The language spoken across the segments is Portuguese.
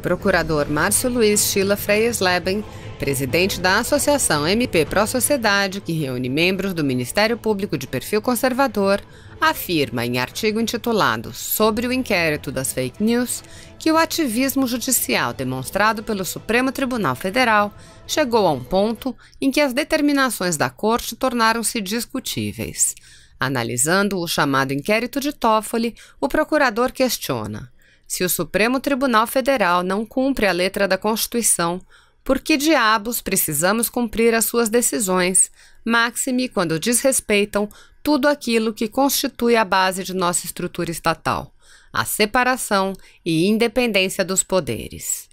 procurador Márcio Luiz Schiller Freies-Leben, presidente da Associação MP Pró Sociedade, que reúne membros do Ministério Público de perfil conservador, afirma em artigo intitulado Sobre o inquérito das fake news que o ativismo judicial demonstrado pelo Supremo Tribunal Federal chegou a um ponto em que as determinações da Corte tornaram-se discutíveis. Analisando o chamado inquérito de Toffoli, o procurador questiona: se o Supremo Tribunal Federal não cumpre a letra da Constituição, por que diabos precisamos cumprir as suas decisões, máxime quando desrespeitam tudo aquilo que constitui a base de nossa estrutura estatal, a separação e independência dos poderes?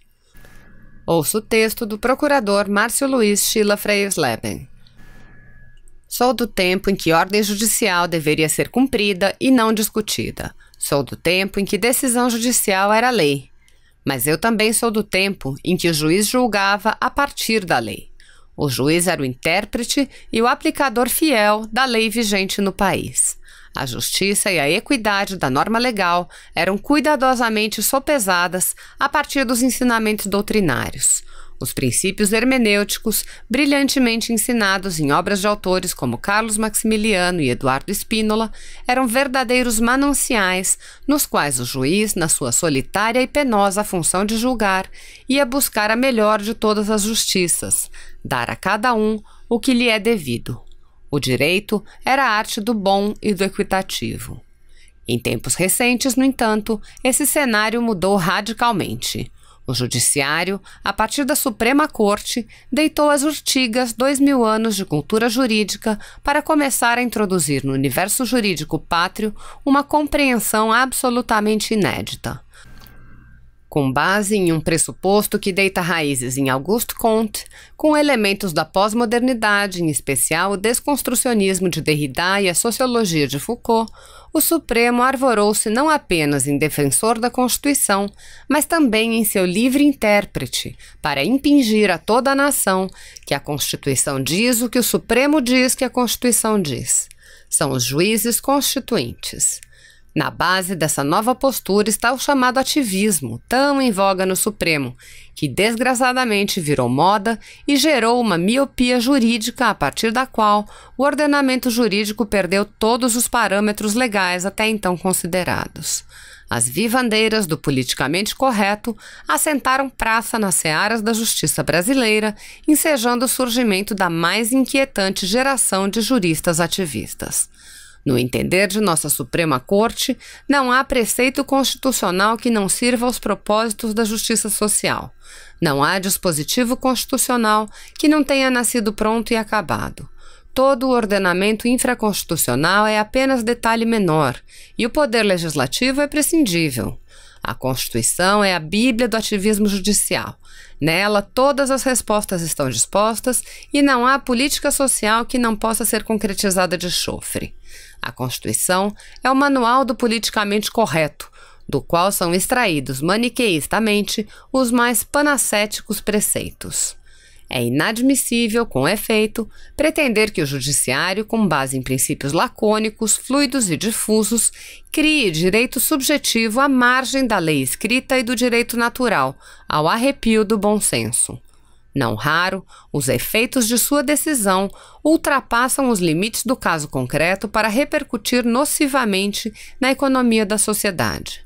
Ouça o texto do procurador Márcio Luiz Schiller Freies-Leben. Sou do tempo em que ordem judicial deveria ser cumprida e não discutida. Sou do tempo em que decisão judicial era lei. Mas eu também sou do tempo em que o juiz julgava a partir da lei. O juiz era o intérprete e o aplicador fiel da lei vigente no país. A justiça e a equidade da norma legal eram cuidadosamente sopesadas a partir dos ensinamentos doutrinários. Os princípios hermenêuticos, brilhantemente ensinados em obras de autores como Carlos Maximiliano e Eduardo Spínola, eram verdadeiros mananciais nos quais o juiz, na sua solitária e penosa função de julgar, ia buscar a melhor de todas as justiças, dar a cada um o que lhe é devido. O direito era a arte do bom e do equitativo. Em tempos recentes, no entanto, esse cenário mudou radicalmente. O Judiciário, a partir da Suprema Corte, deitou às urtigas 2000 anos de cultura jurídica para começar a introduzir no universo jurídico pátrio uma compreensão absolutamente inédita. Com base em um pressuposto que deita raízes em Auguste Comte, com elementos da pós-modernidade, em especial o desconstrucionismo de Derrida e a sociologia de Foucault, o Supremo arvorou-se não apenas em defensor da Constituição, mas também em seu livre intérprete, para impingir a toda a nação que a Constituição diz o que o Supremo diz que a Constituição diz. São os juízes constituintes. Na base dessa nova postura está o chamado ativismo, tão em voga no Supremo, que desgraçadamente virou moda e gerou uma miopia jurídica a partir da qual o ordenamento jurídico perdeu todos os parâmetros legais até então considerados. As vivandeiras do politicamente correto assentaram praça nas searas da justiça brasileira, ensejando o surgimento da mais inquietante geração de juristas ativistas. No entender de nossa Suprema Corte, não há preceito constitucional que não sirva aos propósitos da justiça social. Não há dispositivo constitucional que não tenha nascido pronto e acabado. Todo o ordenamento infraconstitucional é apenas detalhe menor, e o poder legislativo é prescindível. A Constituição é a Bíblia do ativismo judicial. Nela, todas as respostas estão dispostas e não há política social que não possa ser concretizada de chofre. A Constituição é o manual do politicamente correto, do qual são extraídos maniqueistamente os mais panacéticos preceitos. É inadmissível, com efeito, pretender que o judiciário, com base em princípios lacônicos, fluidos e difusos, crie direito subjetivo à margem da lei escrita e do direito natural, ao arrepio do bom senso. Não raro, os efeitos de sua decisão ultrapassam os limites do caso concreto para repercutir nocivamente na economia da sociedade.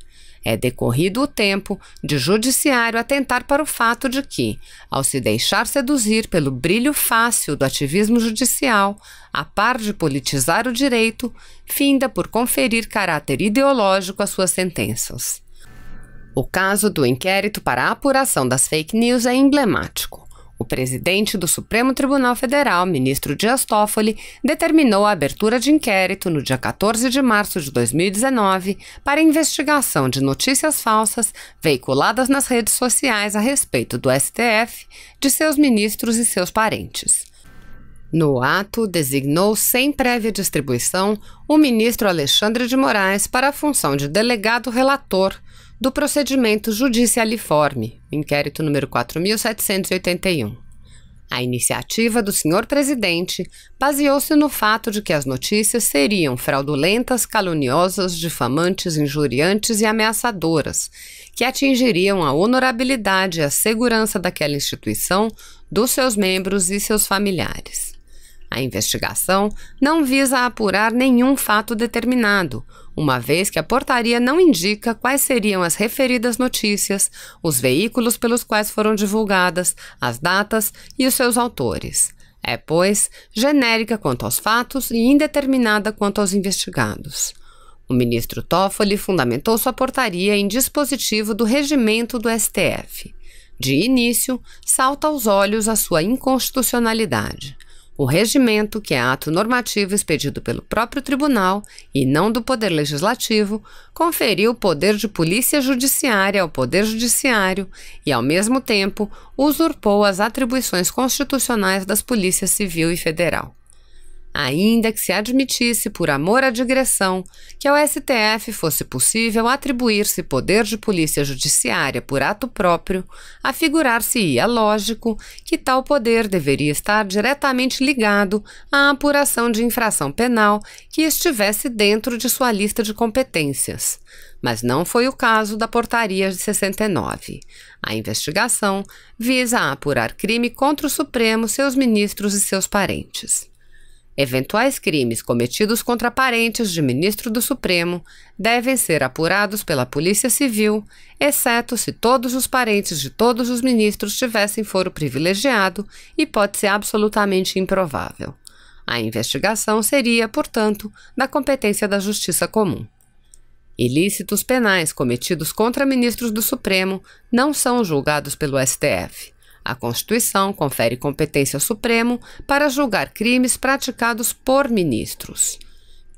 É decorrido o tempo de judiciário atentar para o fato de que, ao se deixar seduzir pelo brilho fácil do ativismo judicial, a par de politizar o direito, finda por conferir caráter ideológico às suas sentenças. O caso do inquérito para a apuração das fake news é emblemático. O presidente do Supremo Tribunal Federal, ministro Dias Toffoli, determinou a abertura de inquérito no dia 14 de março de 2019 para investigação de notícias falsas veiculadas nas redes sociais a respeito do STF, de seus ministros e seus parentes. No ato, designou, sem prévia distribuição, o ministro Alexandre de Moraes para a função de delegado relator do procedimento judicialiforme, inquérito número 4.781. A iniciativa do senhor presidente baseou-se no fato de que as notícias seriam fraudulentas, caluniosas, difamantes, injuriantes e ameaçadoras, que atingiriam a honorabilidade e a segurança daquela instituição, dos seus membros e seus familiares. A investigação não visa apurar nenhum fato determinado, uma vez que a portaria não indica quais seriam as referidas notícias, os veículos pelos quais foram divulgadas, as datas e os seus autores. É, pois, genérica quanto aos fatos e indeterminada quanto aos investigados. O ministro Toffoli fundamentou sua portaria em dispositivo do regimento do STF. De início, salta aos olhos a sua inconstitucionalidade. O regimento, que é ato normativo expedido pelo próprio tribunal e não do Poder Legislativo, conferiu o poder de polícia judiciária ao Poder Judiciário e, ao mesmo tempo, usurpou as atribuições constitucionais das polícias civil e federal. Ainda que se admitisse, por amor à digressão, que ao STF fosse possível atribuir-se poder de polícia judiciária por ato próprio, afigurar-se-ia lógico que tal poder deveria estar diretamente ligado à apuração de infração penal que estivesse dentro de sua lista de competências. Mas não foi o caso da Portaria de 69. A investigação visa apurar crime contra o Supremo, seus ministros e seus parentes. Eventuais crimes cometidos contra parentes de ministro do Supremo devem ser apurados pela Polícia Civil, exceto se todos os parentes de todos os ministros tivessem foro privilegiado, hipótese absolutamente improvável. A investigação seria, portanto, da competência da Justiça Comum. Ilícitos penais cometidos contra ministros do Supremo não são julgados pelo STF. A Constituição confere competência ao Supremo para julgar crimes praticados por ministros.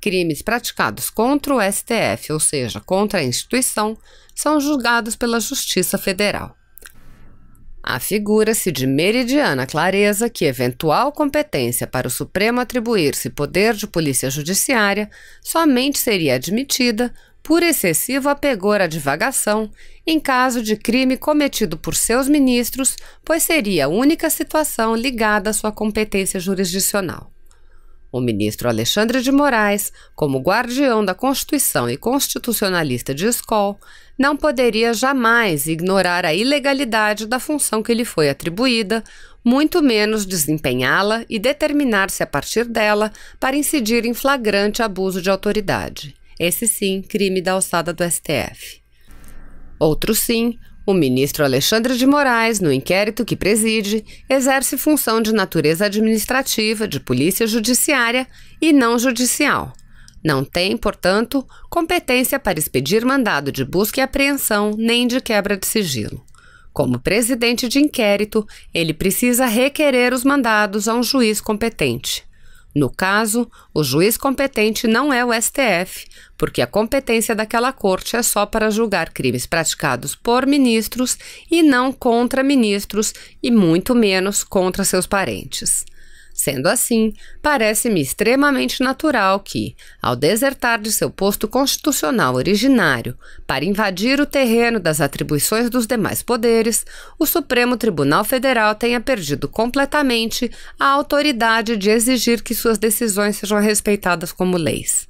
Crimes praticados contra o STF, ou seja, contra a instituição, são julgados pela Justiça Federal. Afigura-se de meridiana clareza que eventual competência para o Supremo atribuir-se poder de polícia judiciária somente seria admitida por excessivo apegor à divagação em caso de crime cometido por seus ministros, pois seria a única situação ligada à sua competência jurisdicional. O ministro Alexandre de Moraes, como guardião da Constituição e constitucionalista de escola, não poderia jamais ignorar a ilegalidade da função que lhe foi atribuída, muito menos desempenhá-la e determinar-se a partir dela para incidir em flagrante abuso de autoridade. Esse sim, crime da alçada do STF. Outro sim, o ministro Alexandre de Moraes, no inquérito que preside, exerce função de natureza administrativa, de polícia judiciária e não judicial. Não tem, portanto, competência para expedir mandado de busca e apreensão nem de quebra de sigilo. Como presidente de inquérito, ele precisa requerer os mandados a um juiz competente. No caso, o juiz competente não é o STF, porque a competência daquela corte é só para julgar crimes praticados por ministros e não contra ministros e muito menos contra seus parentes. Sendo assim, parece-me extremamente natural que, ao desertar de seu posto constitucional originário para invadir o terreno das atribuições dos demais poderes, o Supremo Tribunal Federal tenha perdido completamente a autoridade de exigir que suas decisões sejam respeitadas como leis.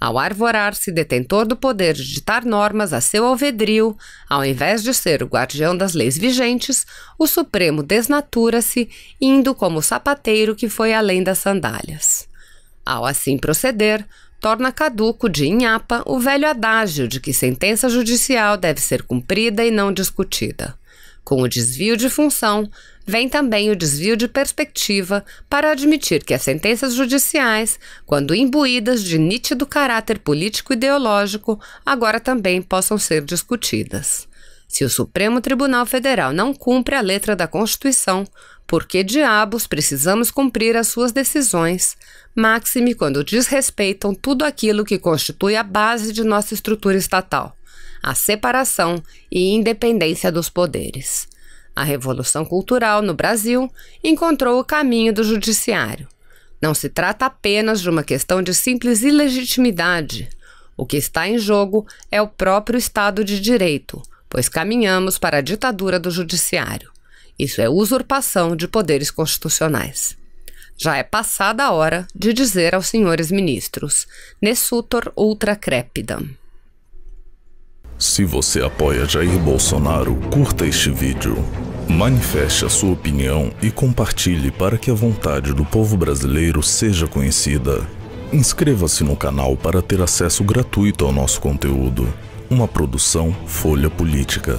Ao arvorar-se detentor do poder de ditar normas a seu alvedrio, ao invés de ser o guardião das leis vigentes, o Supremo desnatura-se, indo como o sapateiro que foi além das sandálias. Ao assim proceder, torna caduco de inhapa o velho adágio de que sentença judicial deve ser cumprida e não discutida. Com o desvio de função, vem também o desvio de perspectiva para admitir que as sentenças judiciais, quando imbuídas de nítido caráter político-ideológico, agora também possam ser discutidas. Se o Supremo Tribunal Federal não cumpre a letra da Constituição, por que diabos precisamos cumprir as suas decisões, máxime quando desrespeitam tudo aquilo que constitui a base de nossa estrutura estatal, a separação e independência dos poderes? A Revolução Cultural no Brasil encontrou o caminho do judiciário. Não se trata apenas de uma questão de simples ilegitimidade. O que está em jogo é o próprio Estado de Direito, pois caminhamos para a ditadura do judiciário. Isso é usurpação de poderes constitucionais. Já é passada a hora de dizer aos senhores ministros: ne sutor ultra crepidam. Se você apoia Jair Bolsonaro, curta este vídeo. Manifeste a sua opinião e compartilhe para que a vontade do povo brasileiro seja conhecida. Inscreva-se no canal para ter acesso gratuito ao nosso conteúdo. Uma produção Folha Política.